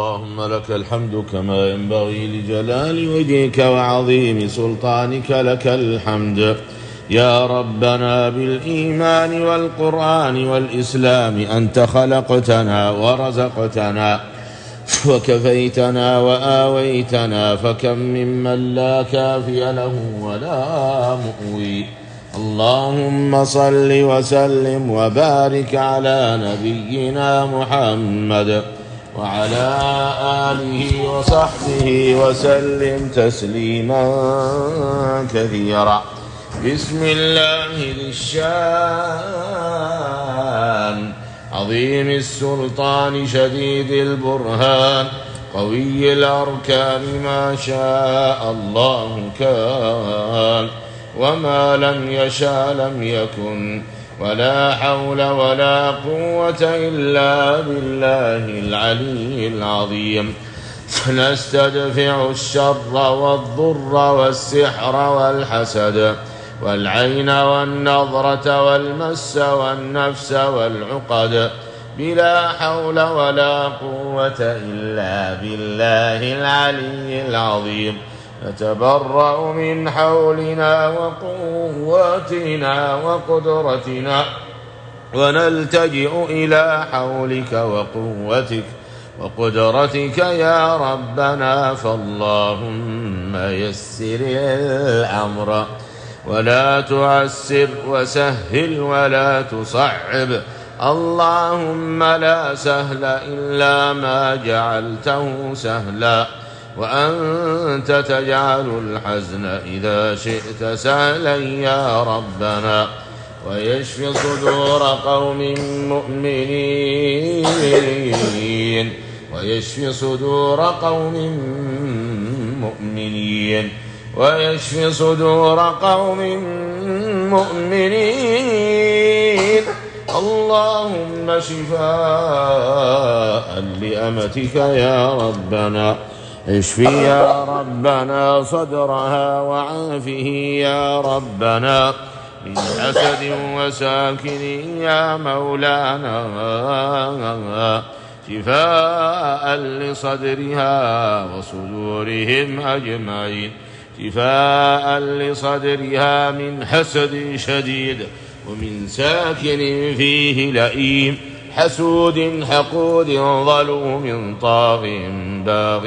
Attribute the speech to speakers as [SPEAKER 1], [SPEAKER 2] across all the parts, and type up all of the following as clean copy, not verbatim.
[SPEAKER 1] اللهم لك الحمد كما ينبغي لجلال وجهك وعظيم سلطانك. لك الحمد يا ربنا بالإيمان والقرآن والإسلام. أنت خلقتنا ورزقتنا وكفيتنا وآويتنا، فكم ممن لا كافي له ولا مؤوي. اللهم صل وسلم وبارك على نبينا محمد وعلى آله وصحبه وسلم تسليما كثيرا. بسم الله ذي الشان عظيم السلطان شديد البرهان قوي الأركان، ما شاء الله كان وما لم يشاء لم يكن، ولا حول ولا قوة إلا بالله العلي العظيم. نستدفع الشر والضر والسحر والحسد والعين والنظرة والمس والنفس والعقد، بلا حول ولا قوة إلا بالله العلي العظيم. نتبرأ من حولنا وقوتنا وقدرتنا، ونلتجئ إلى حولك وقوتك وقدرتك يا ربنا. فاللهم يسر الأمر ولا تعسر، وسهل ولا تصعب. اللهم لا سهل إلا ما جعلته سهلا، وأنت تجعل الحزن إذا شئت سهلا يا ربنا. ويشفي صدور قوم مؤمنين، ويشفي صدور قوم مؤمنين، ويشفي صدور قوم مؤمنين. اللهم شفاء لأمتك يا ربنا. اشفي يا ربنا صدرها وعافه يا ربنا من حسد وساكن يا مولانا. شفاء لصدرها وصدورهم أجمعين، شفاء لصدرها من حسد شديد ومن ساكن فيه لئيم، حسود حقود ظلوم طاغ باغ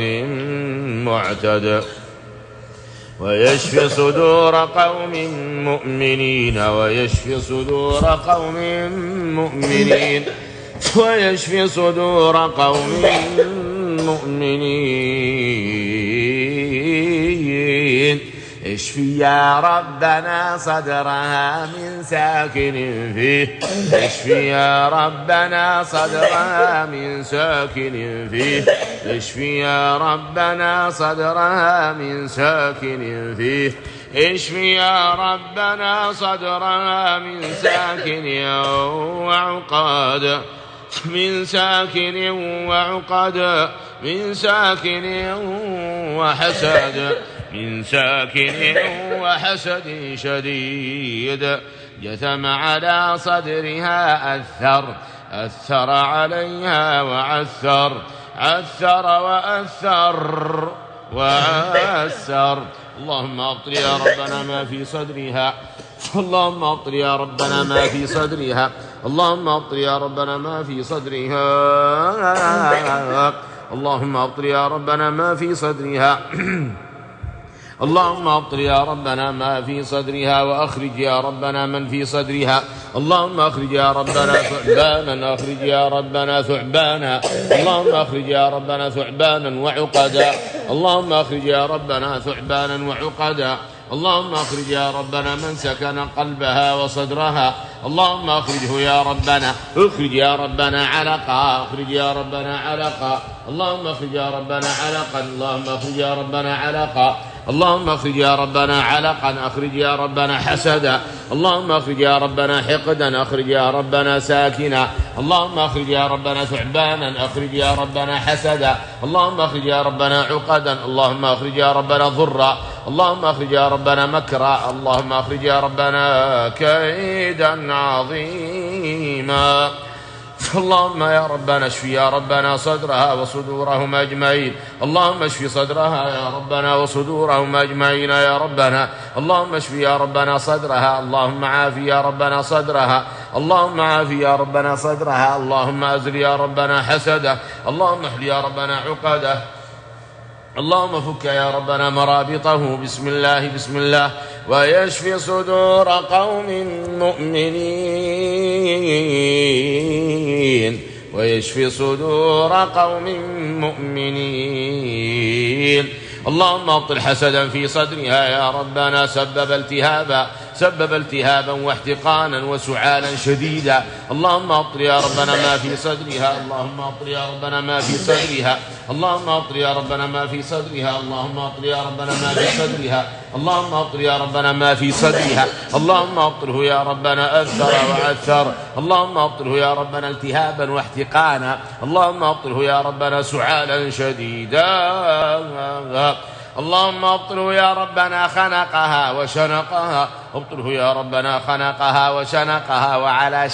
[SPEAKER 1] معتد. ويشفي صدور قوم مؤمنين، ويشفي صدور قوم مؤمنين، ويشفي صدور قوم مؤمنين. اشفي يا ربنا صدرها من ساكن فيه، اشفي يا ربنا صدرها من ساكن فيه، اشفي يا ربنا صدرها من ساكن فيه، اشفي يا ربنا صدرها من ساكن وعقاد، من ساكن وعقد، من ساكن وحسد، من ساكن وحسد شديد. جثم على صدرها أثر عليها وعثر، عثر وأثر وعثر. اللهم أبطل يا ربنا ما في صدرها، اللهم أبطل يا ربنا ما في صدرها، اللهم أبطل يا ربنا ما في صدرها، اللهم أبطل يا ربنا ما في صدرها. اللهم أبطل يا ربنا ما في صدرها، وأخرج يا ربنا من في صدرها. اللهم أخرج يا ربنا ثعبانا، أخرج يا ربنا ثعبانا، اللهم أخرج يا ربنا ثعبانا وعقدا، اللهم أخرج يا ربنا ثعبانا وعقدا. اللهم أخرج يا ربنا من سكن قلبها وصدرها. اللهم أخرجه يا ربنا، اخرج يا ربنا علقا، اخرج يا ربنا علقا. اللهم اخرج يا ربنا علقا، اللهم اخرج يا ربنا علقا. اللهم اخرج يا ربنا علقا، اخرج يا ربنا حسدا. اللهم اخرج يا ربنا حقدا، اخرج يا ربنا ساكنا. اللهم اخرج يا ربنا ثعبانا، اخرج يا ربنا حسدا. اللهم اخرج يا ربنا عقدا. اللهم اخرج يا ربنا ضرا. اللهم اخرج يا ربنا مكرا. اللهم اخرج يا ربنا كيدا عظيما. اللهم يا ربنا اشف يا ربنا صدرها وصدورهم أجمعين. اللهم اشف صدرها يا ربنا وصدورهم أجمعين يا ربنا. اللهم اشف يا ربنا صدرها. اللهم عافي يا ربنا صدرها. اللهم عافي يا ربنا صدرها. اللهم أزل يا ربنا حسده. اللهم احل يا ربنا عقده. اللهم فك يا ربنا مرابطه. بسم الله بسم الله. ويشفي صدور قوم مؤمنين. ويشفي صدور قوم مؤمنين. اللهم ابطل حسدا في صدرها يا ربنا سبب التهابا واحتقانا وسعالا شديدا. اللهم ابطل يا ربنا ما في صدرها. اللهم ابطل يا ربنا ما في صدرها. اللهم ابطل يا ربنا ما في صدرها. اللهم ابطل يا ربنا ما في صدرها. اللهم ابطل يا ربنا ما في صدرها. اللهم ابطله يا ربنا أثر وعثر. اللهم ابطله يا ربنا التهابا واحتقانا. اللهم ابطله يا ربنا سعالا شديدا. اللهم ابطله يا ربنا خنقها وشنقها. ابطله يا ربنا خنقها وشنقها وعلى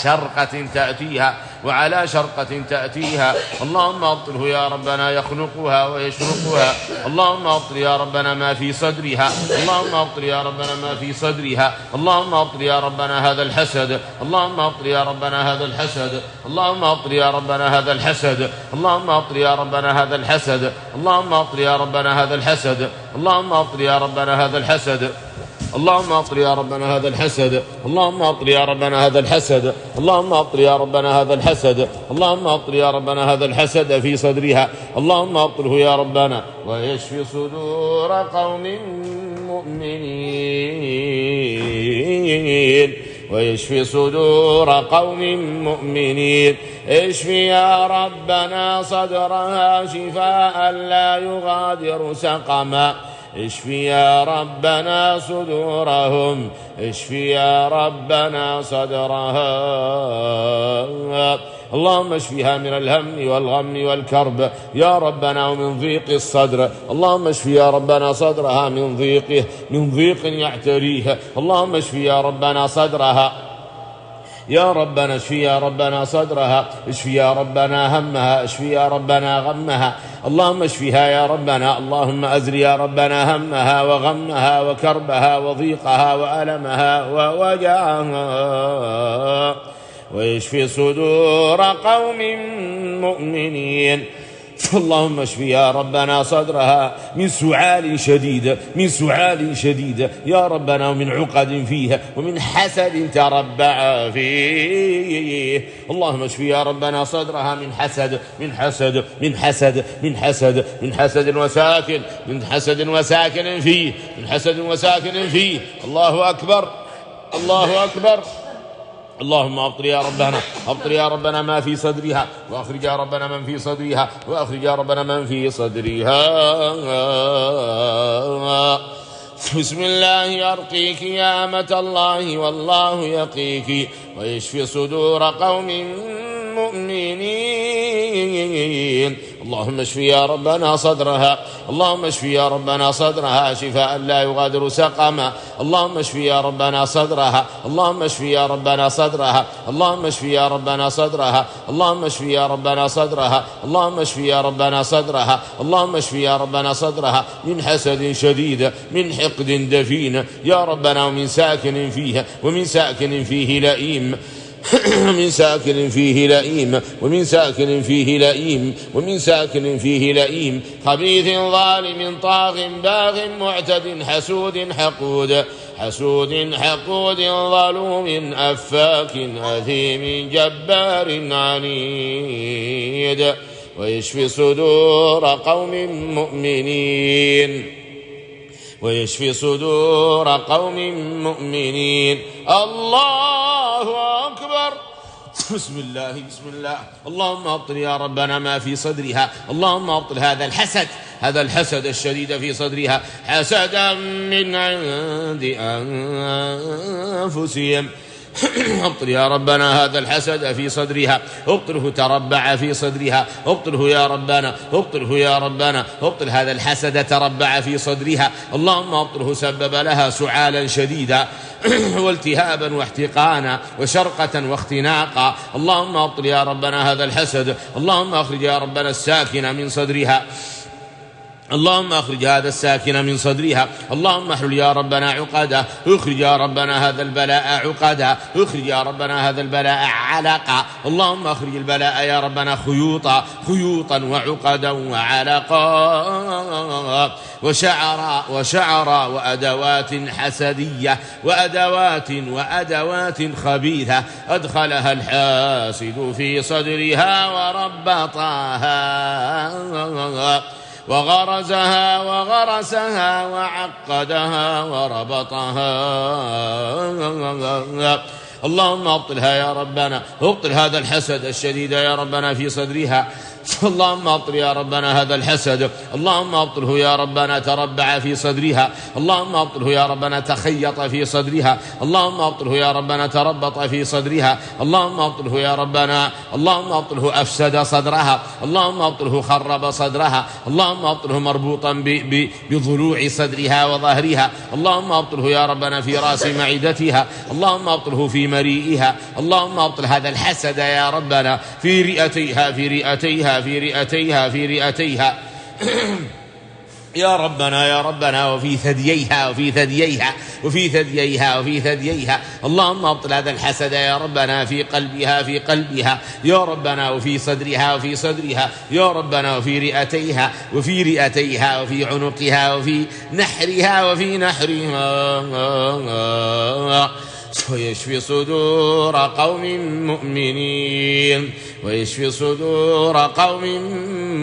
[SPEAKER 1] شرقة تأتيها. اللهم ابطله يا ربنا يخنقها ويشنقها. اللهم ابطل يا ربنا ما في صدرها. اللهم ابطل يا ربنا ما في صدرها. اللهم ابطل يا ربنا هذا الحسد. اللهم ابطل يا ربنا هذا الحسد. اللهم ابطل يا ربنا هذا الحسد. اللهم ابطل يا ربنا هذا الحسد. اللهم ابطل يا ربنا هذا الحسد. اللهم ابطل يا ربنا هذا الحسد. اللهم ابطل يا ربنا هذا الحسد. اللهم ابطل يا ربنا هذا الحسد. اللهم ابطل يا ربنا هذا الحسد. اللهم ابطل يا ربنا هذا الحسد في صدرها. اللهم ابطله يا ربنا. ويشفي صدور قوم مؤمنين. ويشفي صدور قوم مؤمنين. اشفي يا ربنا صدرها شفاء لا يغادر سقما. اشفي يا ربنا صدورهم. اشفي يا ربنا صدرها. اللهم اشفيها من الهم والغم والكرب يا ربنا ومن ضيق الصدر. اللهم اشفي يا ربنا صدرها من ضيق يعتريها. اللهم اشفي يا ربنا صدرها يا ربنا. اشفي يا ربنا صدرها. اشفي يا ربنا همها. اشفي يا ربنا غمها. اللهم اشفيها يا ربنا. اللهم أزل يا ربنا همها وغمها وكربها وضيقها وألمها ووجعها. ويشفي صدور قوم مؤمنين. اللهم اشف يا ربنا صدرها من سعال شديد يا ربنا ومن عقد فيها ومن حسد تربع فيه. اللهم اشف يا ربنا صدرها من حسد وساكن فيه. الله أكبر. اللهم ابطل يا ربنا ما في صدرها واخرج يا ربنا من في صدرها واخرج يا ربنا من في صدرها. بسم الله يرقيك يا أمة الله والله يقيك. ويشفي صدور قوم مؤمنين. اللهم اشف يا ربنا صدرها. اللهم اشف يا ربنا صدرها شفاء لا يغادر سقما. اللهم اشف يا ربنا صدرها. اللهم اشف يا ربنا صدرها. اللهم اشف يا ربنا صدرها. اللهم اشف يا ربنا صدرها. اللهم اشف يا ربنا صدرها. اللهم اشف يا ربنا صدرها من حسد شديد من حقد دفين يا ربنا ومن ساكن فيها ومن ساكن فيه لئيم ومن ساكن فيه لئيم خبيث ظالم طاغ باغ معتد حسود حقود ظلوم أفاك أثيم جبار عنيد. ويشفي صدور قوم مؤمنين. الله أكبر. بسم الله. اللهم ابطل يا ربنا ما في صدرها. اللهم ابطل هذا الحسد الشديد في صدرها حسدا من عند أنفسهم ابطل يا ربنا هذا الحسد في صدرها، ابطله تربع في صدرها، ابطله يا ربنا، ابطله يا ربنا، ابطل هذا الحسد تربع في صدرها. اللهم ابطله سبب لها سعالا شديدا والتهابا واحتقانا وشرقة واختناقا. اللهم ابطل يا ربنا هذا الحسد. اللهم اخرج يا ربنا الساكن من صدرها، اللهم اخرج هذا الساكن من صدرها. اللهم احلل يا ربنا عقده، اخرج يا ربنا هذا البلاء عقدا، اخرج يا ربنا هذا البلاء علقا. اللهم اخرج البلاء يا ربنا خيوطا وعقدا وعلقا وشعرا وأدوات حسدية وأدوات خبيثة أدخلها الحاسد في صدرها وربطها وغرسها وعقدها وربطها. اللهم ابطلها يا ربنا، ابطل هذا الحسد الشديد يا ربنا في صدرها. اللهم ابطل يا ربنا هذا الحسد. اللهم ابطله يا ربنا تربع في صدرها. اللهم ابطله يا ربنا تخيط في صدرها. اللهم ابطله يا ربنا تربط في صدرها. اللهم ابطله يا ربنا، اللهم ابطله أفسد صدرها. اللهم ابطله خرب صدرها. اللهم ابطله مربوطا بضلوع صدرها وظهرها. اللهم ابطله يا ربنا في رأس معدتها. اللهم ابطله في مريئها. اللهم ابطل هذا الحسد يا ربنا في رئتيها يا ربنا وفي ثدييها. اللهم ابطل هذا الحسد يا ربنا في قلبها يا ربنا، وفي صدرها يا ربنا، وفي رئتيها وفي عنقها وفي نحرها ويشفي صدور قوم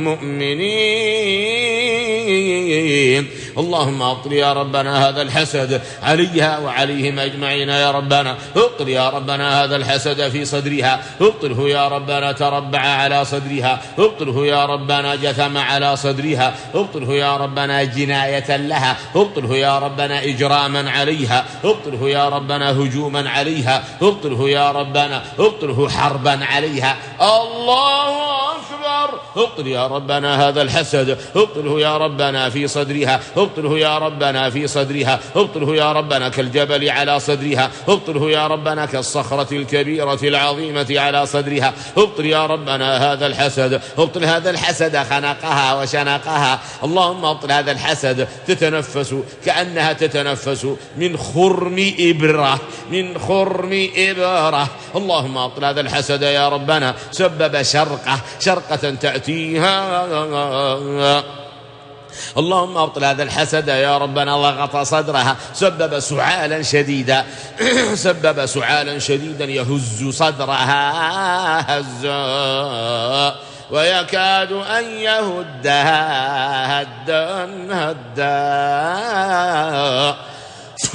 [SPEAKER 1] مؤمنين اللهم ابطل يا ربنا هذا الحسد عليها وعليهم أجمعين يا ربنا. ابطل يا ربنا هذا الحسد في صدرها، ابطله يا ربنا تربع على صدرها، ابطله يا ربنا جثم على صدرها، ابطله يا ربنا جناية لها، ابطله يا ربنا إجراما عليها، ابطله يا ربنا هجوما عليها، ابطله يا ربنا، ابطله حربا عليها. الله أكبر. ابطل يا ربنا هذا الحسد، ابطله يا ربنا في صدرها، ابطله يا ربنا في صدرها، ابطله يا ربنا كالجبل على صدرها، ابطله يا ربنا كالصخرة الكبيرة العظيمة على صدرها. ابطل يا ربنا هذا الحسد، ابطل هذا الحسد خنقها وشنقها. اللهم ابطل هذا الحسد تتنفس كأنها تتنفس من خرم إبرة. اللهم ابطل هذا الحسد يا ربنا سبب شرقة تأتيها. اللهم ابطل هذا الحسد يا ربنا ضغط صدرها سبب سعالا شديدا يهز صدرها هزا ويكاد أن يهدها هدا.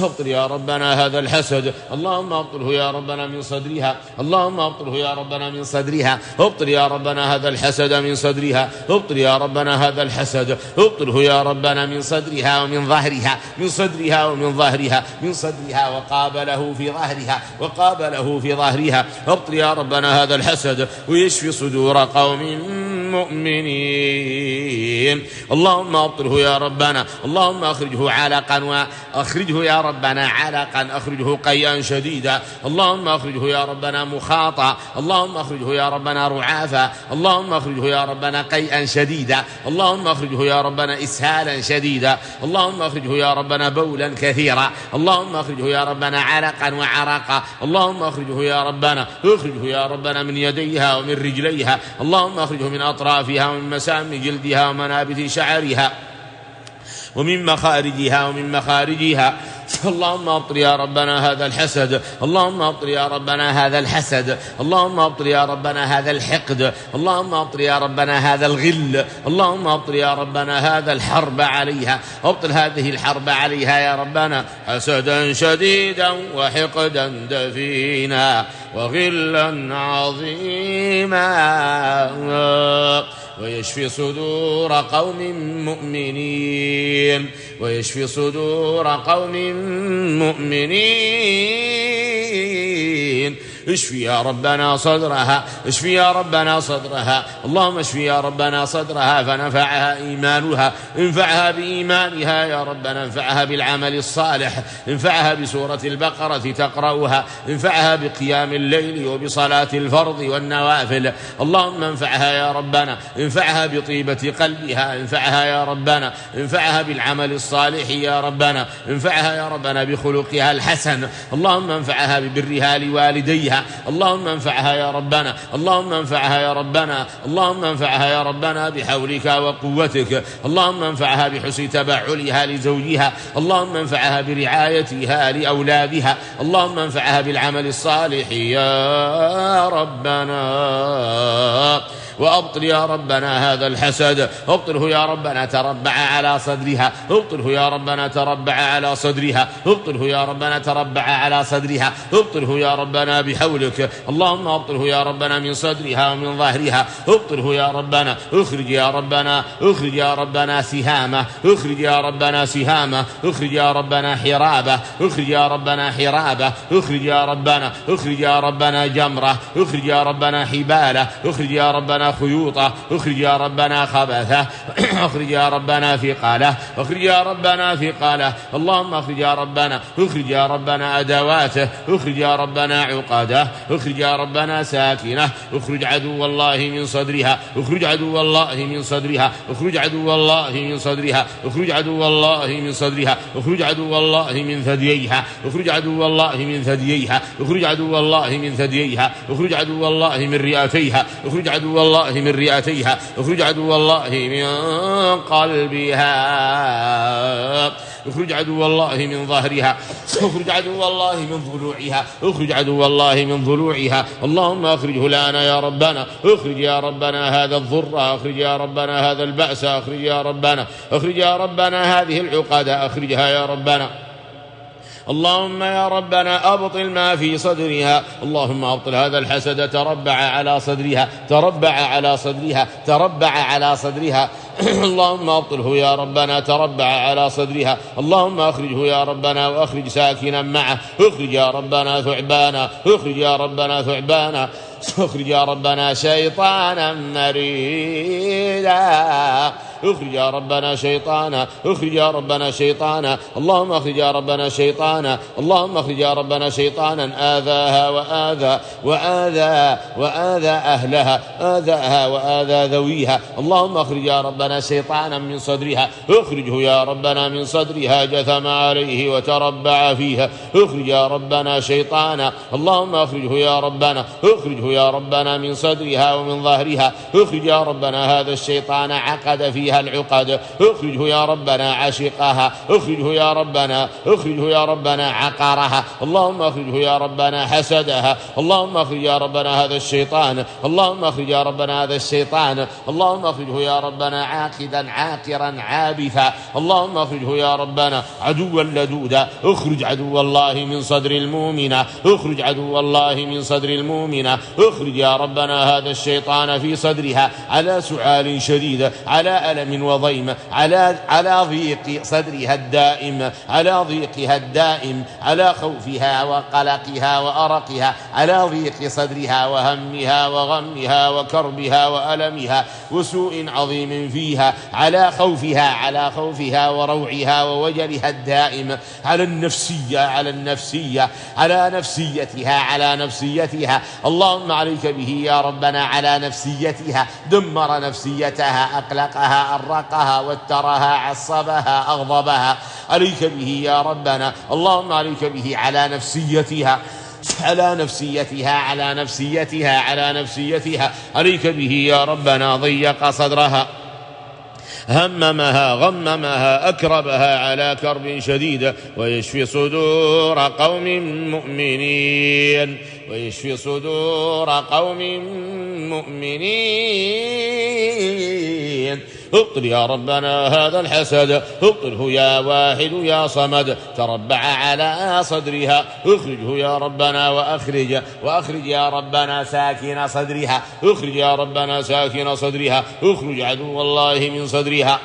[SPEAKER 1] ابطل يا ربنا هذا الحسد. اللهم ابطله يا ربنا من صدرها. اللهم ابطله يا ربنا من صدرها. ابطل يا ربنا هذا الحسد من صدرها. ابطل يا ربنا هذا الحسد. ابطله يا ربنا من صدرها ومن ظهرها، من صدرها ومن ظهرها، من صدرها وقابله في ظهرها. ابطل يا ربنا هذا الحسد ويشفي صدور قوم مؤمنين. اللهم ابطله يا ربنا. اللهم اخرجه علقا، واخرجه يا ربنا علقا، اخرجه قيئا شديدا. اللهم اخرجه يا ربنا مخاطا. اللهم اخرجه يا ربنا رعافا. اللهم اخرجه يا ربنا قيئا شديدا. اللهم اخرجه يا ربنا اسهالا شديدا. اللهم اخرجه يا ربنا بولا كثيرا. اللهم اخرجه يا ربنا علقا وعرقا. اللهم اخرجه يا ربنا، اخرجه يا ربنا من يديها ومن رجليها. اللهم اخرجه من أطرافها ومن مسام جلدها ومنابت شعرها ومن مخارجها. اللهم ابطل يا ربنا هذا الحسد. اللهم ابطل يا ربنا هذا الحسد. اللهم ابطل يا ربنا هذا الحقد. اللهم ابطل يا ربنا هذا الغل. اللهم ابطل يا ربنا هذا الحرب عليها. ابطل هذه الحرب عليها يا ربنا حسدا شديدا وحقدا دفينا وغلا عظيما. ويشفي صدور قوم مؤمنين اشفي يا ربنا صدرها، اشفي يا ربنا صدرها، اللهم اشفي يا ربنا صدرها فنفعها إيمانها، انفعها بإيمانها يا ربنا، انفعها بالعمل الصالح، انفعها بسورة البقرة تقرأها، انفعها بقيام الليل وبصلاة الفرض والنوافل، اللهم انفعها يا ربنا، انفعها بطيبة قلبها، انفعها يا ربنا، انفعها بالعمل الصالح يا ربنا، انفعها يا ربنا بخلقها الحسن، اللهم انفعها ببرها لوالديها، اللهم انفعها يا ربنا، اللهم انفعها يا ربنا، اللهم انفعها يا ربنا بحولك وقوتك، اللهم انفعها بحسن تبعلها لزوجها، اللهم انفعها برعايتها لأولادها، اللهم انفعها بالعمل الصالح يا ربنا. وأبطل يا ربنا هذا الحسد، ابطله يا ربنا تربع على صدرها، ابطله يا ربنا تربع على صدرها، ابطله يا ربنا تربع على صدرها، ابطله يا ربنا بحولك، اللهم ابطله يا ربنا من صدرها ومن ظهرها، ابطله يا ربنا، اخرج يا ربنا، اخرج يا ربنا سهامه، اخرج يا ربنا سهامه، اخرج يا ربنا حرابه، اخرج يا ربنا حرابه، اخرج يا ربنا، اخرج يا ربنا جمره، اخرج يا ربنا حباله، اخرج يا ربنا خيوطه، اخرج يا ربنا خبثه، اخرج يا ربنا ثقاله، اخرج يا ربنا ثقاله، اللهم اخرج يا ربنا، اخرج يا ربنا ادواته، اخرج يا ربنا عقده، اخرج يا ربنا ساكنه، اخرج عدو الله من صدرها، اخرج عدو الله من صدرها، اخرج عدو الله من صدرها، اخرج عدو الله من صدرها، اخرج عدو الله من ثدييها، اخرج عدو الله من ثدييها، اخرج عدو الله من ثدييها، اخرج عدو الله من رئتيها، اخرج عدو الله من رئتيها، اخرج عدو الله من قلبها، اخرج عدو الله من ظهرها، اخرج عدو الله من ضلوعها، اخرج عدو الله من ضلوعها، اللهم اخرجه لنا يا ربنا، اخرج يا ربنا هذا الضر، اخرج يا ربنا هذا البأس، اخرج يا ربنا، اخرج يا ربنا هذه العقد، اخرجها يا ربنا، اللهم يا ربنا أبطل ما في صدرها، اللهم أبطل هذا الحسد تربع على صدرها، تربع على صدرها، تربع على صدرها، اللهم أبطله يا ربنا تربع على صدرها، اللهم أخرجه يا ربنا وأخرج ساكنا معه، اخرج يا ربنا ثعبانا، اخرج يا ربنا ثعبانا، اخرج يا ربنا شيطانا مريدا، اخرج يا ربنا شيطانا، اخرج يا ربنا شيطانا، اللهم اخرج يا ربنا شيطانا، اللهم اخرج يا ربنا شيطانا آذاها وآذى أهلها، آذاها وآذى ذويها، اللهم اخرج يا ربنا شيطانا من صدرها، اخرجه يا ربنا من صدرها جثم عليه وتربع فيها، اخرج يا ربنا شيطانا، اللهم اخرجه يا ربنا، اخرجه يا ربنا من صدرها ومن ظهرها، اخرج يا ربنا هذا الشيطان عقد فيها العقد، اخرجه يا ربنا عشقها، اخرجه يا ربنا، اخرجه يا ربنا عقرها، اللهم اخرجه يا ربنا حسدها، اللهم اخرج يا ربنا هذا الشيطان، اللهم اخرج يا ربنا هذا الشيطان، اللهم اخرجه يا ربنا عاقدا عاقرا عابثا، اللهم اخرجه يا ربنا عدوا لدودا، اخرج عدو الله من صدر المؤمنة، اخرج عدو الله من صدر المؤمنة، اخرج يا ربنا هذا الشيطان في صدرها على سعال شديد، على ألم وضيم، على ضيق صدرها الدائم، على ضيقها الدائم، على خوفها وقلقها وأرقها، على ضيق صدرها وهمها وغمها وكربها وألمها وسوء عظيم فيها، على خوفها وروعها ووجلها الدائم، على النفسية على نفسيتها، اللهم عليك به يا ربنا على نفسيتها، دمر نفسيتها، أقلقها، أرقها، وترها، عصبها، أغضبها، عليك به يا ربنا، اللهم عليك به على نفسيتها، عليك به يا ربنا، ضيق صدرها، هممها، غممها، أكربها على كرب شديد، ويشفي صدور قوم مؤمنين، ويشفي صدور قوم مؤمنين، ابطل يا ربنا هذا الحسد، ابطله يا واحد يا صمد، تربع على صدرها، اخرجه يا ربنا وأخرج يا ربنا ساكن صدرها، اخرج يا ربنا ساكن صدرها، اخرج عدو الله من صدرها،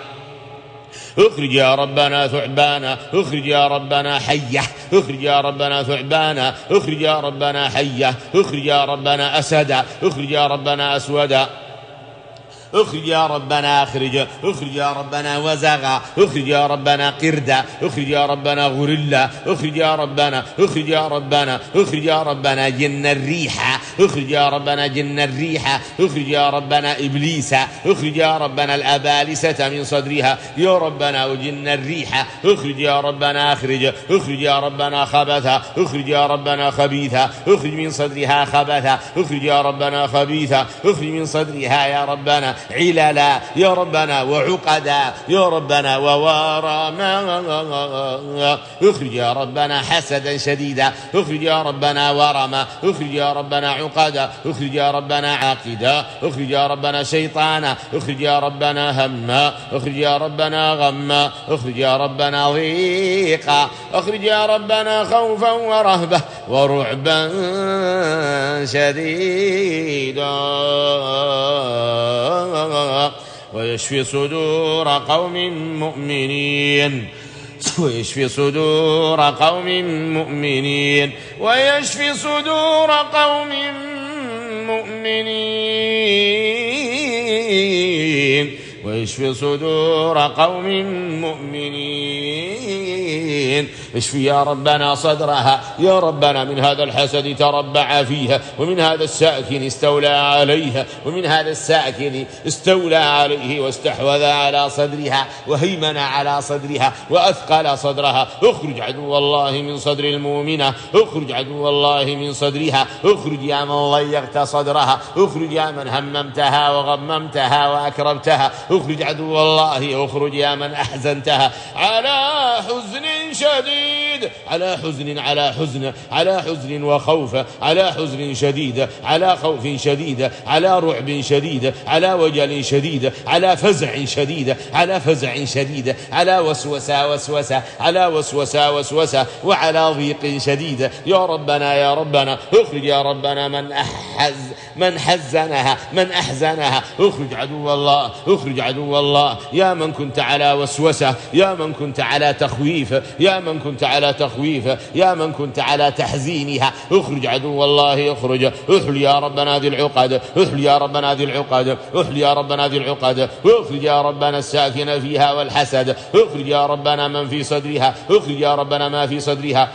[SPEAKER 1] اخرج يا ربنا ثعبانا، اخرج يا ربنا حية، اخرج يا ربنا ثعبانا، اخرج يا ربنا حية، اخرج يا ربنا أسدا، اخرج يا ربنا أسودا، اخرج يا ربنا اخرج، اخرج يا ربنا وزغا، اخرج يا ربنا قردا، اخرج يا ربنا غرلا، اخرج يا ربنا، اخرج يا ربنا، اخرج يا ربنا جن الريح، اخرج يا ربنا جن الريح، اخرج يا ربنا ابليس، اخرج يا ربنا الابالسة من صدرها يا ربنا وجن الريح، اخرج يا ربنا اخرج، اخرج يا ربنا خبثا، اخرج يا ربنا خبيثا، اخرج من صدرها خبثا، اخرج يا ربنا خبيثا، اخرج من صدرها يا ربنا عللا يا ربنا وعقدا يا ربنا ووارما، اخرج يا ربنا حسدا شديدا، اخرج يا ربنا ورما، اخرج يا ربنا عقدا، اخرج يا ربنا عاقدا، اخرج يا ربنا شيطانا، اخرج يا ربنا هما، اخرج يا ربنا غما، اخرج يا ربنا ضيقا، اخرج يا ربنا خوفا ورهبة ورعبا شديدا، ويشفي صدور قوم مؤمنين، ويشفي صدور قوم مؤمنين، ويشفي صدور قوم مؤمنين، ويشفي صدور قوم مؤمنين، اشفي يا ربنا صدرها يا ربنا من هذا الحسد تربع فيها، ومن هذا الساكن استولى عليها، ومن هذا الساكن استولى عليه واستحوذ على صدرها وهيمن على صدرها وأثقل صدرها، اخرج عدو الله من صدر المؤمنة، اخرج عدو الله من صدرها، اخرج يا من ضيقت صدرها، اخرج يا من هممتها وغممتها وأكرمتها، اخرج عدو الله، اخرج يا من أحزنتها على حزن شديد، على حزن على حزن على حزن وخوف، على حزن شديد على خوف شديد، على رعب شديد، على وجل شديد، على فزع شديد، على فزع شديد، على وسوسة وسوسة، على وسوسة وسوسة، وعلى ضيق شديد يا ربنا يا ربنا، اخرج يا ربنا من حزنها من أحزنها، اخرج عدو الله، اخرج عدو الله، يا من كنت على وسوسة، يا من كنت على تخويف، يا من كنت على تخويف، يا من كنت على تحزينها، اخرج عدو الله، اخرج، احل يا ربنا ذي العقد، احل يا ربنا ذي العقد، احل يا ربنا ذي العقد، واخرج يا ربنا الساكن فيها والحسد، اخرج يا ربنا من في صدرها، اخرج يا ربنا ما في صدرها،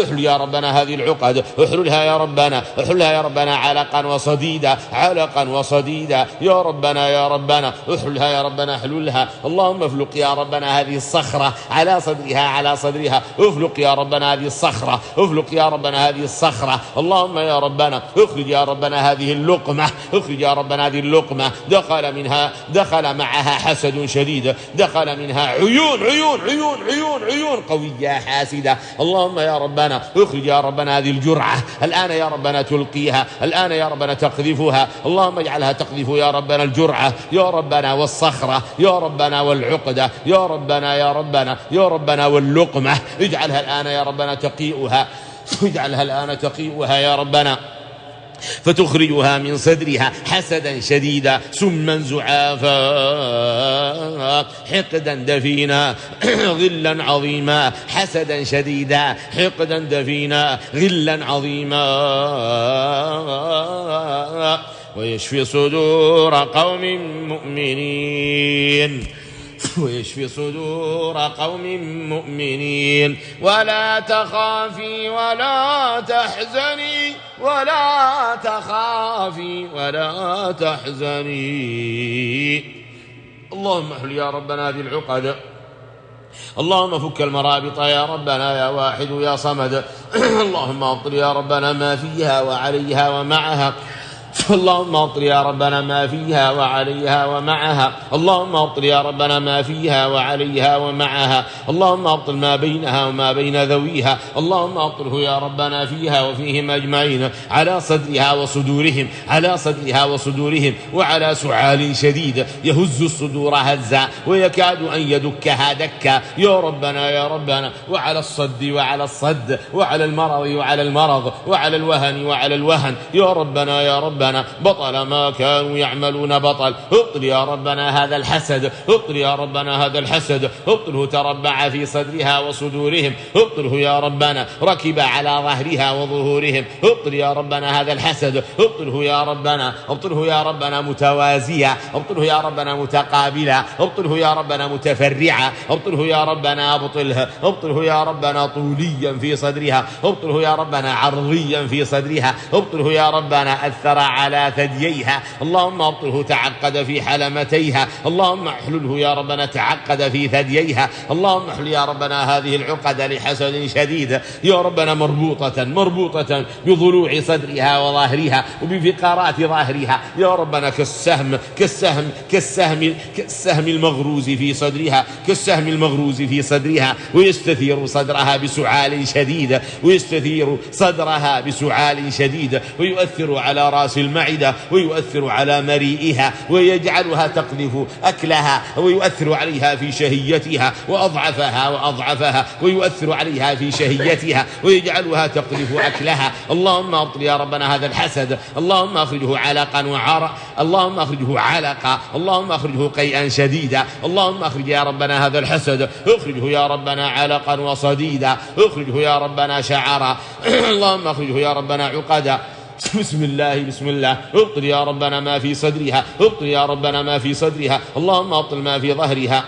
[SPEAKER 1] احل يا ربنا هذه العقد، احللها يا ربنا، احلها يا ربنا علقا وصديدا، علقا وصديدا يا ربنا يا ربنا، احلها يا ربنا، احللها، اللهم افلق يا ربنا هذه الصخرة على صدرها، على صدرها، افلق يا ربنا هذه الصخرة، افلق يا ربنا هذه الصخرة، اللهم يا ربنا اخرج يا ربنا هذه اللقمة، اخرج يا ربنا هذه اللقمة، دخل معها حسد شديد، دخل منها عيون عيون عيون عيون عيون قوية حاسدة، اللهم يا ربنا اخرج يا ربنا هذه الجرعة الآن يا ربنا تلقيها، الآن يا ربنا تقذفها، اللهم اجعلها تقذف يا ربنا الجرعة يا ربنا والصخرة يا ربنا والعقدة يا ربنا يا ربنا يا ربنا واللقمة، اجعلها الآن يا ربنا تقيئها، اجعلها الآن تقيئها يا ربنا، فتخرجها من صدرها حسدا شديدا، سما زعافا، حقدا دفينا، غلا عظيما، حسدا شديدا، حقدا دفينا، غلا عظيما، ويشفي صدور قوم مؤمنين، ويشفي صدور قوم مؤمنين، ولا تخافي ولا تحزني، ولا تخافي ولا تحزني، اللهم احل يا ربنا هذه العقد، اللهم فك المرابط يا ربنا يا واحد يا صمد، اللهم أبطل يا ربنا ما فيها وعليها ومعها، اللهم أبطل يا ربنا ما فيها وعليها ومعها، اللهم أبطل يا ربنا ما فيها وعليها ومعها، اللهم أبطل ما بينها وما بين ذويها، اللهم أبطله يا ربنا فيها وفيهم أجمعين، على صدرها وصدورهم، على صدرها وصدورهم، وعلى سعال شديد يهز الصدور هزا ويكاد أن يدكها دكا يا ربنا يا ربنا، وعلى الصد وعلى الصد، وعلى المرض وعلى المرض، وعلى الوهن وعلى الوهن يا ربنا يا ربنا ربنا بطل ما كانوا يعملون بطل. ابطل يا ربنا هذا الحسد، ابطل يا ربنا هذا الحسد، ابطله تربع في صدرها وصدورهم، ابطله يا ربنا ركب على ظهرها وظهورهم، ابطل يا ربنا هذا الحسد، ابطله يا ربنا، ابطله يا ربنا متوازيا، ابطله يا ربنا متقابلا، ابطله يا ربنا متفرعا، ابطله يا ربنا ابطله، ابطله يا ربنا طوليا في صدرها، ابطله يا ربنا عرضيا في صدرها، ابطله يا ربنا أثر على ثدييها، اللهم ابطله تعقد في حلمتيها، اللهم احلله يا ربنا تعقد في ثدييها، اللهم احل يا ربنا هذه العقد لحسد شديد يا ربنا مربوطة بضلوع صدرها وظهرها وبفقرات ظهرها يا ربنا كالسهم المغروز في صدرها، كالسهم المغروز في صدرها، ويستثير صدرها بسعال شديد، ويستثير صدرها بسعال شديد، ويؤثر على رأس المعدة، ويؤثر على مريئها، ويجعلها تقذف أكلها، ويؤثر عليها في شهيتها وأضعفها، ويؤثر عليها في شهيتها ويجعلها تقذف أكلها. اللهم أبطل يا ربنا هذا الحسد، اللهم أخرجه علقا وعرق، اللهم أخرجه علقا، اللهم أخرجه قيئا شديدا، اللهم أخرج يا ربنا هذا الحسد، اخرجه يا ربنا علقا وصديدا، اخرجه يا ربنا شعرا، اللهم أخرجه يا ربنا عقدا. بسم الله ابطل يا ربنا ما في صدرها، ابطل يا ربنا ما في صدرها، اللهم ابطل ما في ظهرها،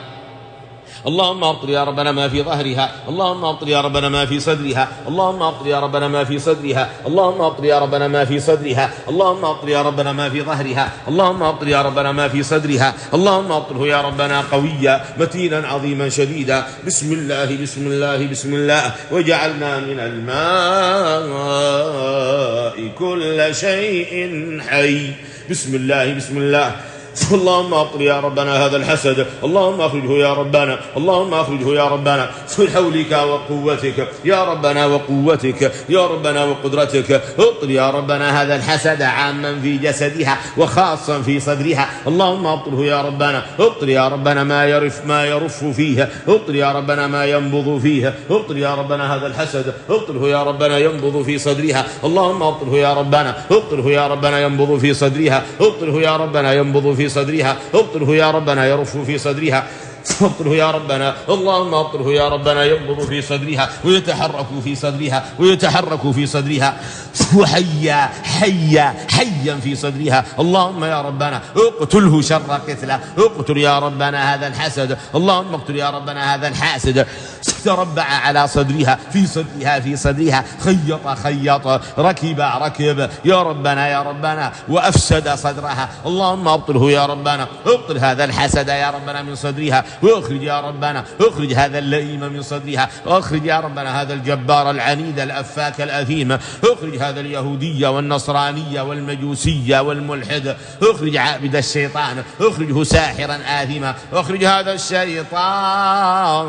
[SPEAKER 1] اللهم ابطل يا ربنا ما في ظهرها، اللهم ابطل يا ربنا ما في صدرها، اللهم ابطل يا ربنا ما في صدرها، اللهم ابطل يا ربنا ما في صدرها، اللهم ابطل يا ربنا ما في ظهرها، اللهم ابطل يا ربنا ما في صدرها، اللهم ابطله يا ربنا قويا متينا عظيما شديدا. بسم الله وجعلنا من الماء كل شيء حي. بسم الله اللهم ابطل يا ربنا هذا الحسد، اللهم اخرجه يا ربنا، اللهم اخرجه يا ربنا بحولك وقوتك يا ربنا، وقوتك يا ربنا وقدرتك. ابطل يا ربنا هذا الحسد عاما في جسدها وخاصا في صدرها، اللهم ابطله يا ربنا، ابطل يا ربنا ما يرف فيها، ابطل يا ربنا ما ينبض فيها، ابطل يا ربنا هذا الحسد، ابطله يا ربنا ينبض في صدرها، اللهم ابطله يا ربنا، ابطله يا ربنا ينبض في صدرها، ابطله يا ربنا ينبض في صدرها، ابطله يا ربنا يرف في صدرها، ابطله يا ربنا، اللهم ابطله يا ربنا ينبض في صدرها ويتحرك في صدرها وحيا في صدرها. اللهم يا ربنا اقتله شر قتله، اقتل يا ربنا هذا الحسد، اللهم اقتل يا ربنا هذا الحاسد. تربع على صدرها في صدرها خيط ركب يا ربنا وأفسد صدرها، اللهم ابطله يا ربنا، ابطل هذا الحسد يا ربنا من صدرها، واخرج يا ربنا، اخرج هذا اللئيم من صدرها، واخرج يا ربنا هذا الجبار العنيد الأفاك الأثيم، اخرج هذا اليهودية والنصرانية والمجوسية والملحد، اخرج عابد الشيطان، اخرجه ساحرا آثما، اخرج هذا الشيطان،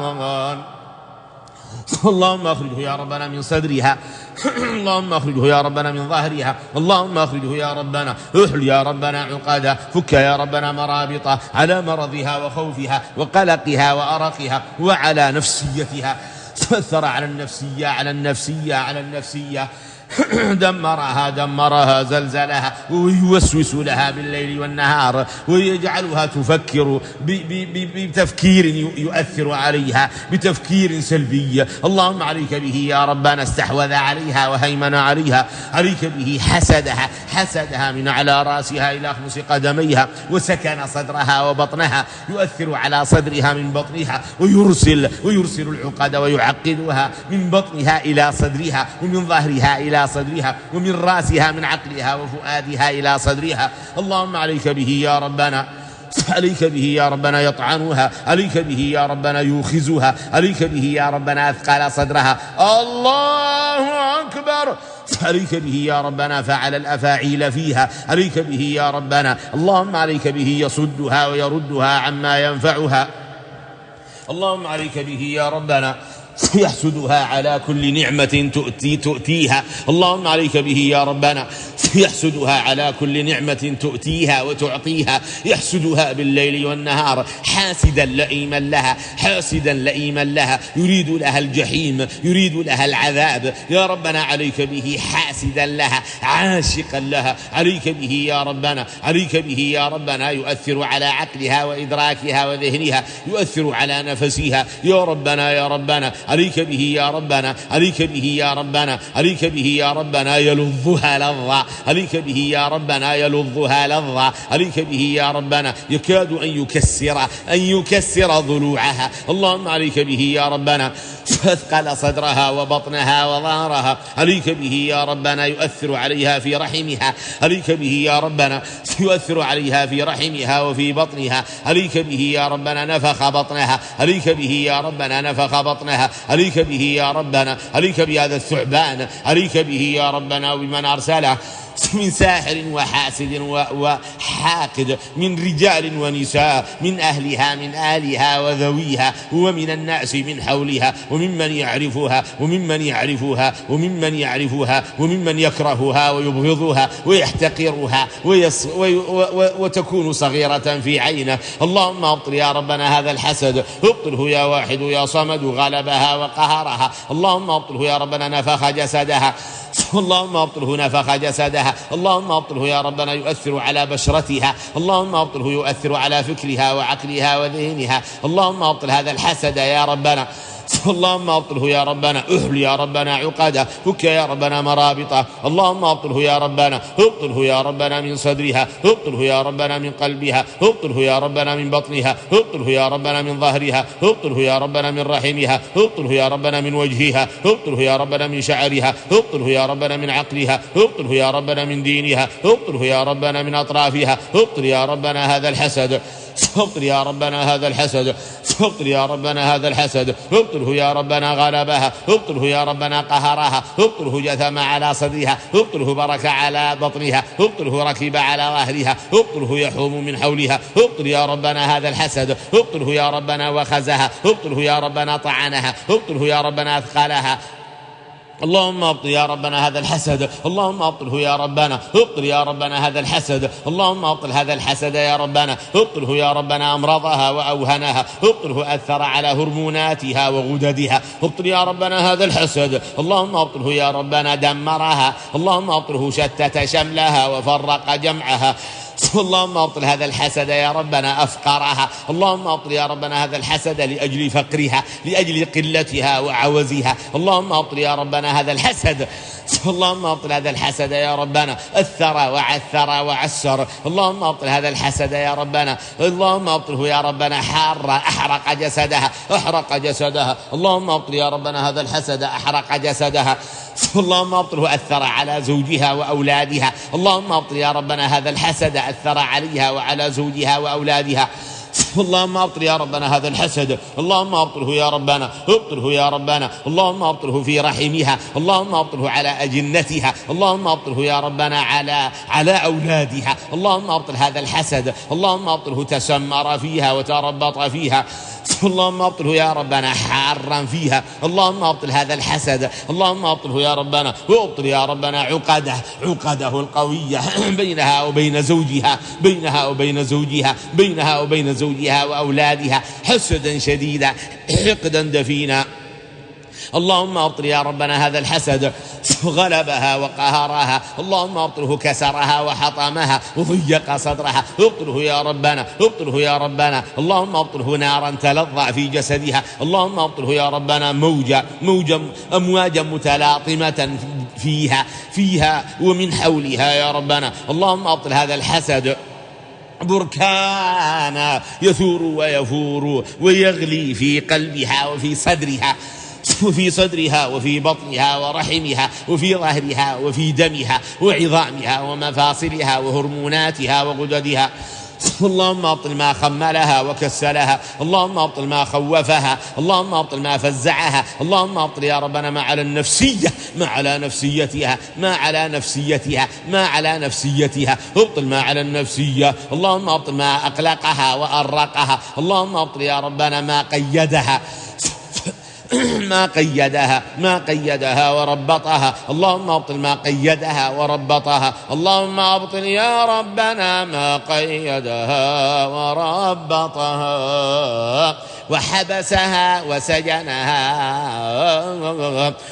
[SPEAKER 1] اللهم اخرجه يا ربنا من صدرها، اللهم اخرجه يا ربنا من ظهرها، اللهم اخرجه يا ربنا، احل يا ربنا عقادا، فك يا ربنا مرابطه على مرضها وخوفها وقلقها وأرقها وعلى نفسيتها، تأثر على النفسية دمرها زلزلها، ويوسوس لها بالليل والنهار، ويجعلها تفكر بتفكير يؤثر عليها بتفكير سلبي. اللهم عليك به يا ربنا، استحوذ عليها وهيمن عليها، عليك به حسدها من على رأسها إلى خمس قدميها، وسكن صدرها وبطنها، يؤثر على صدرها من بطنها، ويرسل العقد ويعقدها من بطنها إلى صدرها، ومن ظهرها إلى صدرها، ومن رأسها من عقلها وفؤادها إلى صدرها. اللهم عليك به يا ربنا، عليك به يا ربنا يطعنها، عليك به يا ربنا يوخزها، عليك به يا ربنا أثقل صدرها. الله أكبر. عليك به يا ربنا فعل الأفاعيل فيها، عليك به يا ربنا، اللهم عليك به يصدها ويردها عما ينفعها. اللهم عليك به يا ربنا، يحسدها على كل نعمة تؤتيها. اللهم عليك به يا ربنا. يحسدها على كل نعمة تؤتيها وتعطيها، يحسدها بالليل والنهار، حاسدا لئيما لها، حاسدا لئيما لها، يريد لها الجحيم، يريد لها العذاب. يا ربنا عليك به حاسدا لها، عاشقا لها، عليك به يا ربنا، عليك به يا ربنا. يؤثر على عقلها وإدراكها وذهنها، يؤثر على نفسها. يا ربنا يا ربنا عليك به يا ربنا، عليك به يا ربنا، عليك به يا ربنا. يلظها لظى، عليك به يا ربنا، يلظها لظى، عليك به يا ربنا. يكاد أن يكسر ضلوعها. اللهم عليك به يا ربنا. فاثقل صدرها وبطنها وظهرها، عليك به يا ربنا. يؤثر عليها في رحمها، عليك به يا ربنا. يؤثر عليها في رحمها وفي بطنها، عليك به يا ربنا. نفخ بطنها، عليك به يا ربنا. نفخ بطنها، عليك به يا ربنا. عليك بهذا الثعبان، عليك به يا ربنا. وبمن أرسله من ساحر وحاسد وحاقد، من رجال ونساء، من أهلها، من آلها وذويها، ومن الناس من حولها، وممن يعرفها، وممن يعرفها، وممن يعرفها، وممن يكرهها ويبغضها ويحتقرها وتكون صغيرة في عينه. اللهم ابطل يا ربنا هذا الحسد، ابطله يا واحد يا صمد. غلبها وقهرها، اللهم ابطله يا ربنا. نفخ جسدها، اللهم ابطله. نفخ جسدها، اللهم ابطله يا ربنا. يؤثر على بشرتها، اللهم ابطله. يؤثر على فكرها وعقلها وذهنها. اللهم ابطل هذا الحسد يا ربنا. اللهم ابطله يا ربنا. احل يا ربنا عقده، فك يا ربنا مرابطه. اللهم ابطله يا ربنا، ابطله يا ربنا من صدرها، ابطله يا ربنا من قلبها، ابطله يا ربنا من بطنها، ابطله يا ربنا من ظهرها، ابطله يا ربنا من رحمها، ابطله يا ربنا من وجهها، ابطله يا ربنا من شعرها، ابطله يا ربنا من عقلها، ابطله يا ربنا من دينها، ابطله يا ربنا من أطرافها. ابطل يا ربنا هذا الحسد، ابطل يا ربنا هذا الحسد، ابطل يا ربنا هذا الحسد. ابطله يا ربنا. غلبها، ابطله يا ربنا. قهرها، ابطله. جثم على صدرها، ابطله. برك على بطنها، ابطله. ركب على ظهرها، ابطله. يحوم من حولها، ابطل يا ربنا هذا الحسد، ابطله يا ربنا. وخزها، ابطله يا ربنا. طعنها، ابطله يا ربنا. أثقلها. اللهم ابطل يا ربنا هذا الحسد، اللهم ابطله يا ربنا. ابطل يا ربنا هذا الحسد، اللهم ابطل هذا الحسد يا ربنا. ابطله يا ربنا. أمرضها وأوهنها، ابطله. أثر على هرموناتها وغددها، ابطل يا ربنا هذا الحسد، اللهم ابطله يا ربنا. دمرها، اللهم ابطله. شتت شملها وفرق جمعها، اللهم ابطل هذا الحسد يا ربنا. أفقرها، اللهم ابطل يا ربنا هذا الحسد لأجل فقرها، لأجل قلتها وعوزها. اللهم ابطل يا ربنا هذا الحسد، اللهم ابطل هذا الحسد يا ربنا. أثر وعثر وعسر، اللهم ابطل هذا الحسد يا ربنا. اللهم ابطله يا ربنا. حار، أحرق جسدها، أحرق جسدها. اللهم ابطل يا ربنا هذا الحسد. أحرق جسدها، اللهم ابطله. أثر على زوجها وأولادها، اللهم ابطل يا ربنا هذا الحسد. أثر عليها وعلى زوجها وأولادها، اللهم ابطل يا ربنا هذا الحسد، اللهم ابطله يا ربنا. ابطله يا ربنا، اللهم ابطله في رحمها، اللهم ابطله على أجنتها، اللهم ابطله يا ربنا على أولادها. اللهم ابطل هذا الحسد، اللهم ابطله. تسمر فيها وتربط فيها، اللهم ابطله يا ربنا. حارا فيها، اللهم ابطل هذا الحسد، اللهم ابطله يا ربنا. وابطل يا ربنا عقده القوية بينها وبين زوجها، بينها وبين زوجها، بينها وبين زوجها وأولادها، حسدا شديدا، حقدا دفينا. اللهم ابطل يا ربنا هذا الحسد. غلبها وقهرها، اللهم ابطله. كسرها وحطمها وضيق صدرها، ابطله يا ربنا، ابطله يا ربنا. اللهم ابطله. نارا تلظى في جسدها، اللهم ابطله يا ربنا. أمواجا متلاطمة فيها ومن حولها يا ربنا. اللهم ابطل هذا الحسد. بركانا يثور ويفور ويغلي في قلبها وفي صدرها، وفي صدرها وفي بطنها ورحمها وفي ظهرها وفي دمها وعظامها ومفاصلها وهرموناتها وغددها. اللهم ابطل ما خملها وكسلها، اللهم ابطل ما خوفها، اللهم ابطل ما فزعها. اللهم ابطل يا ربنا ما على النفسية، ما على نفسيتها، ما على نفسيتها، ما على نفسيتها. ابطل ما على النفسية، اللهم ابطل ما أقلقها وأرقها. اللهم ابطل يا ربنا ما قيدها، ما قيدها وربطها، اللهم أبطل ما قيدها وربطها، اللهم أبطل يا ربنا ما قيدها وربطها وحبسها وسجنها.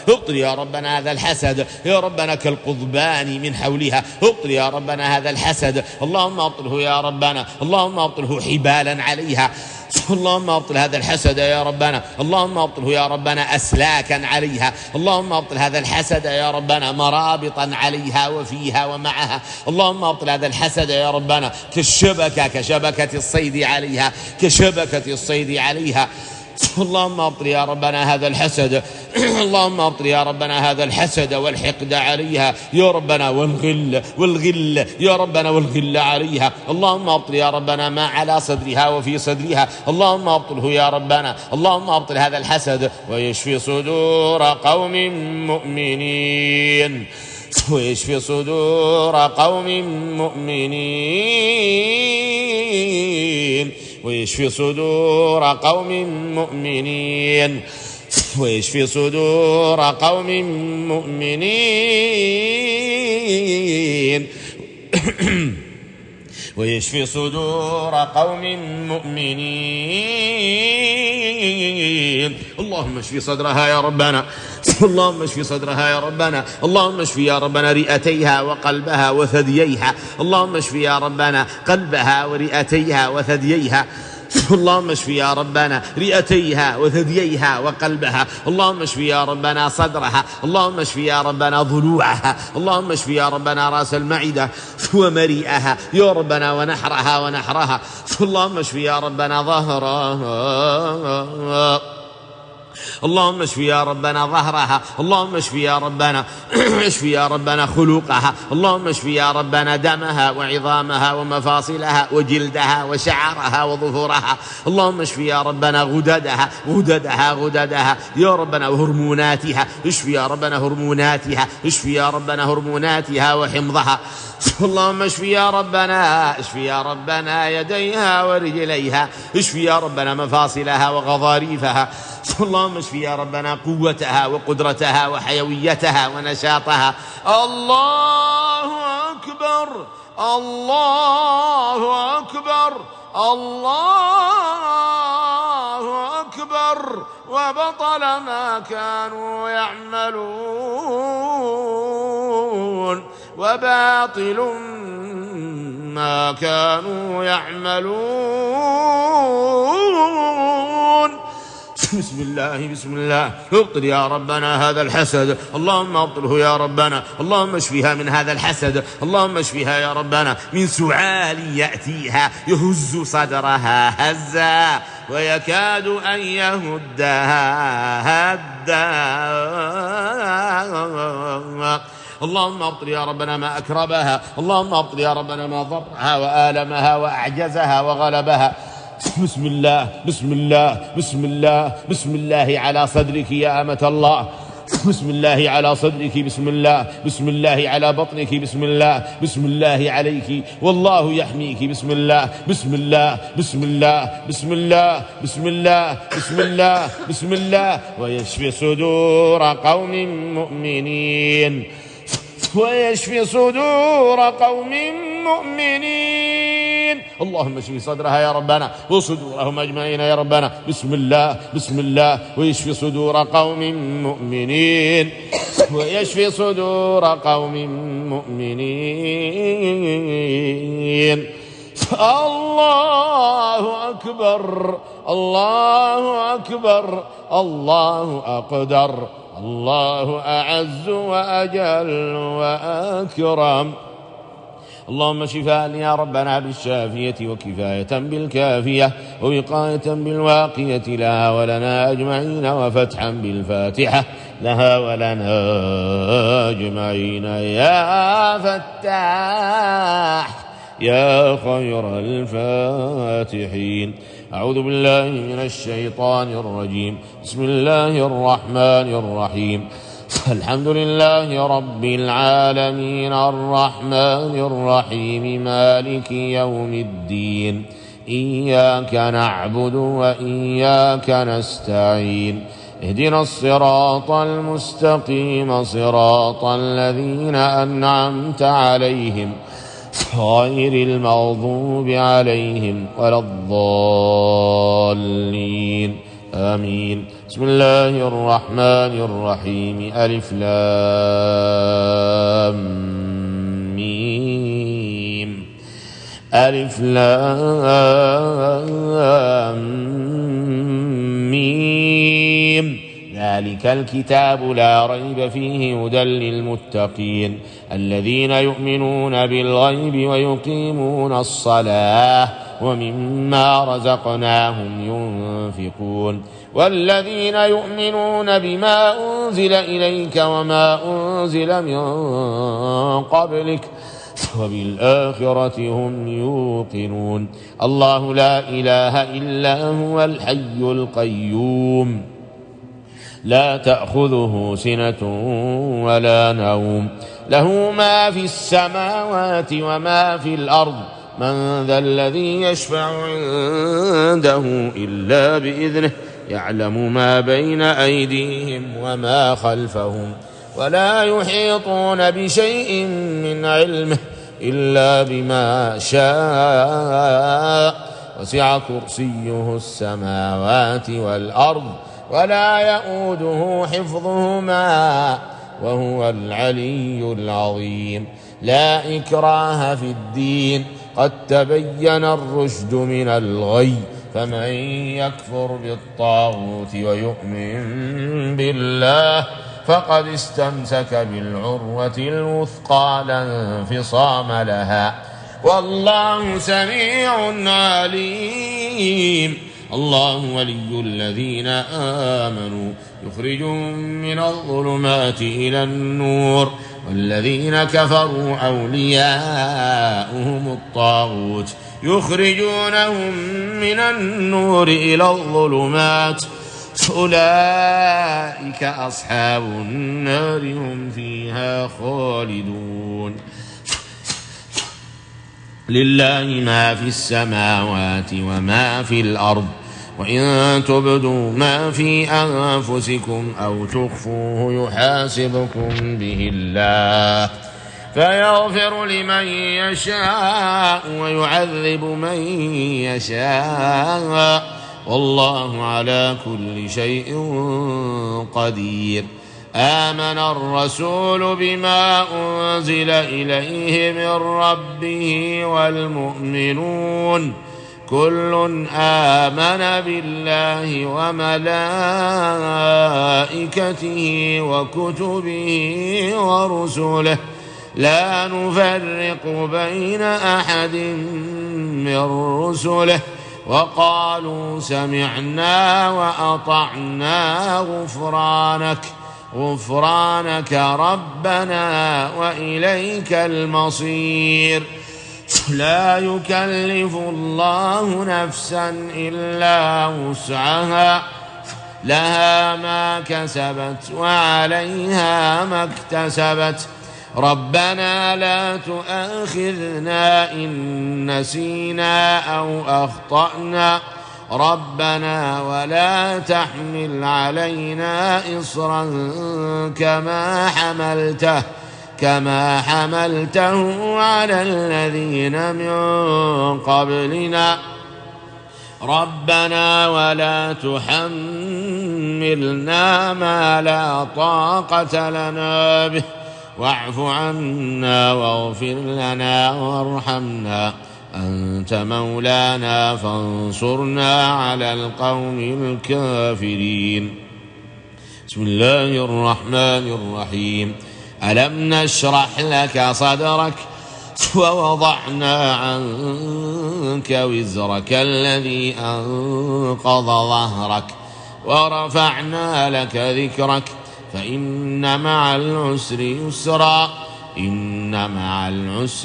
[SPEAKER 1] ابطل يا ربنا هذا الحسد يا ربنا كالقضبان من حولها، ابطل يا ربنا هذا الحسد، اللهم ابطله يا ربنا، اللهم ابطله حبالا عليها، اللهم ابطل هذا الحسد يا ربنا، اللهم ابطله يا ربنا أسلاكا عليها، اللهم ابطل هذا الحسد يا ربنا مرابطا عليها وفيها ومعها، اللهم ابطل هذا الحسد يا ربنا كشبكة الصيد عليها، كشبكة الصيد عليها. اللهم ابطل يا ربنا هذا الحسد، اللهم ابطل يا ربنا هذا الحسد والحقد عليها يا ربنا، والغل يا ربنا والغل عليها، اللهم ابطل يا ربنا ما على صدرها وفي صدرها، اللهم ابطله يا ربنا، اللهم ابطل هذا الحسد ويشفي صدور قوم مؤمنين، ويشفي صدور قوم مؤمنين، ويشفي صدور قوم مؤمنين، ويشفي صدور قوم مؤمنين ويشفي صدور قوم مؤمنين. اللهم اشفي صدرها يا ربنا، اللهم اشفي صدرها يا ربنا، اللهم اشفي يا ربنا رئتيها وقلبها وثدييها، اللهم اشفي يا ربنا قلبها ورئتيها وثدييها، اللهم اشفي يا ربنا رئتيها وثدييها وقلبها، اللهم اشفي يا ربنا صدرها، اللهم اشفي يا ربنا ضلوعها، اللهم اشفي يا ربنا راس المعدة ومريئها يا ربنا ونحرها، اللهم اشفي يا ربنا ظهرها، اللهم اشفي يا ربنا ظهرها، اللهم اشفي يا ربنا اشفي يا ربنا خلوقها، اللهم اشفي يا ربنا دمها وعظامها ومفاصلها وجلدها وشعرها وظفرها، اللهم اشفي يا ربنا غددها يا ربنا وهرموناتها، اشفي يا ربنا هرموناتها، اشفي يا ربنا هرموناتها وحمضها، اللهم اشفي يا ربنا يديها ورجليها، اشفي يا ربنا مفاصلها وغضاريفها، اللهم اشفي يا ربنا قوتها وقدرتها وحيويتها ونشاطها. الله أكبر، الله أكبر، الله أكبر، وبطل ما كانوا يعملون وباطل ما كانوا يعملون. بسم الله ابطل يا ربنا هذا الحسد، اللهم ابطله يا ربنا، اللهم اشفيها من هذا الحسد، اللهم اشفيها يا ربنا من سعال يأتيها يهز صدرها هزا ويكاد أن يهدها هدا. اللهم ابطل يا ربنا ما أكربها، اللهم ابطل يا ربنا ما ضرها وآلمها وأعجزها وغلبها. بسم الله على صدرك يا أمة الله، بسم الله على صدرك، بسم الله على بطنك، بسم الله عليك والله يحميك، بسم الله ويشفي صدور قوم مؤمنين، ويشفي صدور قوم مؤمنين. اللهم اشفي صدرها يا ربنا وصدورهم أجمعين يا ربنا. بسم الله ويشفي صدور قوم مؤمنين، ويشفي صدور قوم مؤمنين. الله أكبر، الله أكبر، الله أقدر، الله أعز وأجل وأكرم. اللهم شفاء يا ربنا بالشافية وكفاية بالكافية ووقاية بالواقية لها ولنا أجمعين وفتحا بالفاتحة لها ولنا أجمعين يا فتاح يا خير الفاتحين. أعوذ بالله من الشيطان الرجيم. بسم الله الرحمن الرحيم. الحمد لله رب العالمين الرحمن الرحيم مالك يوم الدين. إياك نعبد وإياك نستعين. اهدنا الصراط المستقيم صراط الذين أنعمت عليهم غير المغضوب عليهم ولا الضالين آمين. بسم الله الرحمن الرحيم. ألف لام ميم. ألف لام ميم. ذلك الكتاب لا ريب فيه هدى للمتقين الذين يؤمنون بالغيب ويقيمون الصلاة ومما رزقناهم ينفقون والذين يؤمنون بما أنزل إليك وما أنزل من قبلك وبالآخرة هم يوقنون. الله لا إله إلا هو الحي القيوم لا تأخذه سنة ولا نوم له ما في السماوات وما في الأرض من ذا الذي يشفع عنده إلا بإذنه يعلم ما بين أيديهم وما خلفهم ولا يحيطون بشيء من علمه إلا بما شاء وسع كرسيه السماوات والأرض ولا يؤوده حفظهما وهو العلي العظيم. لا إكراه في الدين قد تبين الرشد من الغي فمن يكفر بالطاغوت ويؤمن بالله فقد استمسك بالعروة الوثقى لا انفصام لها والله سميع عليم. الله ولي الذين آمنوا يخرجهم من الظلمات إلى النور والذين كفروا أولياؤهم الطاغوت يخرجونهم من النور إلى الظلمات أولئك أصحاب النار هم فيها خالدون. لله ما في السماوات وما في الأرض وإن تبدوا ما في أنفسكم أو تخفوه يحاسبكم به الله فيغفر لمن يشاء ويعذب من يشاء والله على كل شيء قدير. آمن الرسول بما أنزل إليه من ربه والمؤمنون كل آمن بالله وملائكته وكتبه ورسله لا نفرق بين أحد من رسله وقالوا سمعنا وأطعنا غفرانك ربنا وإليك المصير. لا يكلف الله نفسا إلا وسعها لها ما كسبت وعليها ما اكتسبت ربنا لا تؤاخذنا إن نسينا أو أخطأنا ربنا ولا تحمل علينا إصرا كما حملته على الذين من قبلنا ربنا ولا تحملنا ما لا طاقة لنا به واعف عنا واغفر لنا وارحمنا أنت مولانا فانصرنا على القوم الكافرين. بسم الله الرحمن الرحيم. ألم نشرح لك صدرك ووضعنا عنك وزرك الذي أنقض ظهرك ورفعنا لك ذكرك فإن مع العسر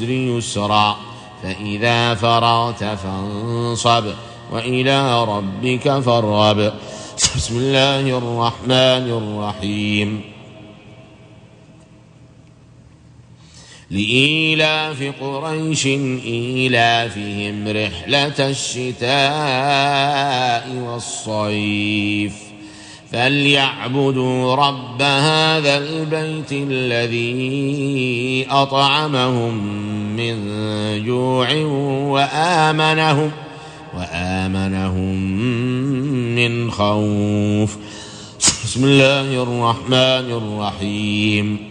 [SPEAKER 1] يسرا فإذا فرغت فانصب وإلى ربك فارغب. بسم الله الرحمن الرحيم. لإيلاف قريش إيلافهم رحلة الشتاء والصيف فليعبدوا رب هذا البيت الذي أطعمهم من جوع وآمنهم من خوف. بسم الله الرحمن الرحيم.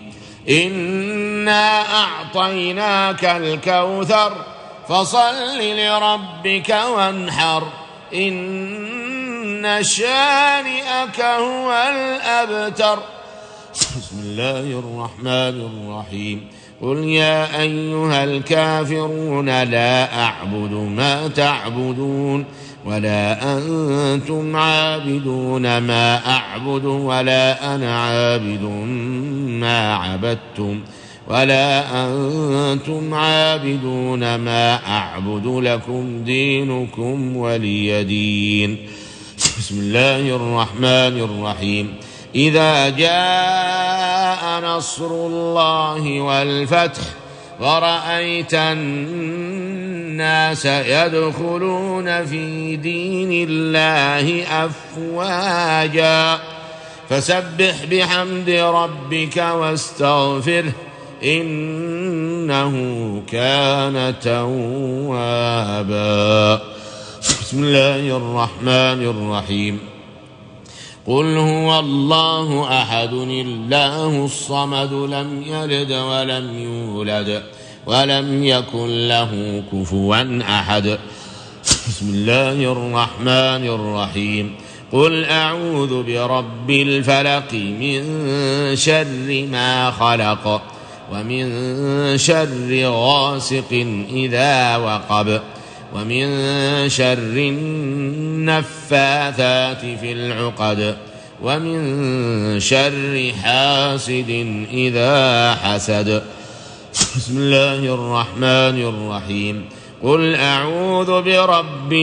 [SPEAKER 1] إنا أعطيناك الكوثر فصل لربك وانحر إن شانئك هو الأبتر. بسم الله الرحمن الرحيم. قل يا أيها الكافرون لا أعبد ما تعبدون ولا أنتم عابدون ما أعبد ولا أنا عابد ما عبدتم ولا أنتم عابدون ما أعبد لكم دينكم ولي دين. بسم الله الرحمن الرحيم. إذا جاء نصر الله والفتح ورأيت الناس يدخلون في دين الله أفواجا فسبح بحمد ربك واستغفره إنه كان توابا. بسم الله الرحمن الرحيم. قل هو الله أحد الله الصمد لم يلد ولم يولد ولم يكن له كفوا أحد. بسم الله الرحمن الرحيم. قل أعوذ برب الفلق من شر ما خلق ومن شر غاسق إذا وقب ومن شر النفاثات في العقد ومن شر حاسد إذا حسد. بسم الله الرحمن الرحيم. قل أعوذ برب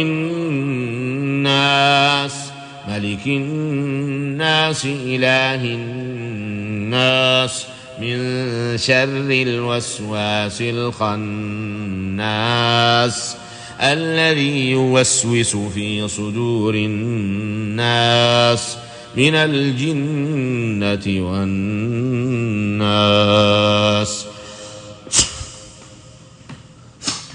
[SPEAKER 1] الناس ملك الناس إله الناس من شر الوسواس الخناس الذي يوسوس في صدور الناس من الجنة والناس.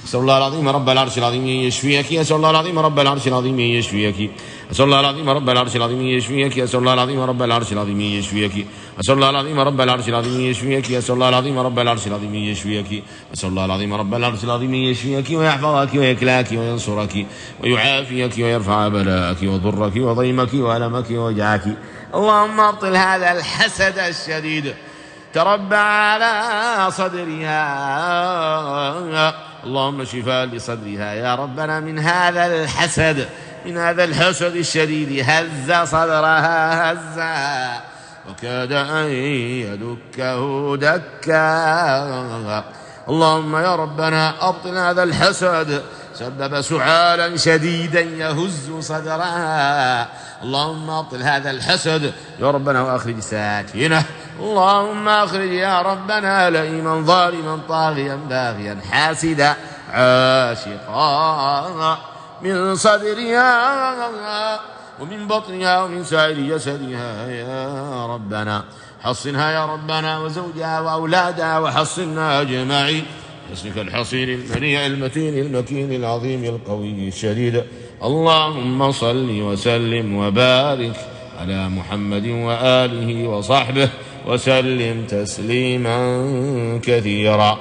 [SPEAKER 1] أسأل الله العظيم رب العرش العظيم يشفيك. أسأل الله العظيم رب العرش العظيم يشفيك. أسأل الله العظيم رب العرش العظيم يشفيك. أسأل الله العظيم رب العرش العظيم يشفيك. أسأل الله العظيم رب العرش العظيم يشفيك. أسأل الله العظيم رب العرش العظيم يشفيك. أسأل الله العظيم رب العرش العظيم يشفيك ويحفظك ويكلاك وينصرك ويعافيك ويرفع بلاءك وضرك وضيمك وألمك ووجعك. اللهم ابطل هذا الحسد الشديد تربع على صدرها. اللهم شفاء لصدرها يا ربنا من هذا الحسد الشديد. هز صدرها هزا وكاد أن يدكه دكا. اللهم يا ربنا أبطل هذا الحسد سبب سعالا شديدا يهز صدرها. اللهم أبطل هذا الحسد يا ربنا وأخرج ساكنه. اللهم أخرج يا ربنا لئيما ظالما طاغيا باغيا حاسدا عاشقا من صدرها ومن بطنها ومن سائر جسدها يا ربنا. حصنها يا ربنا وزوجها وأولادها وحصننا أجمعين باسمك الحصين المنيع المتين المكين العظيم القوي الشديد. اللهم صل وسلم وبارك على محمد وآله وصحبه وسلم تسليما كثيرا.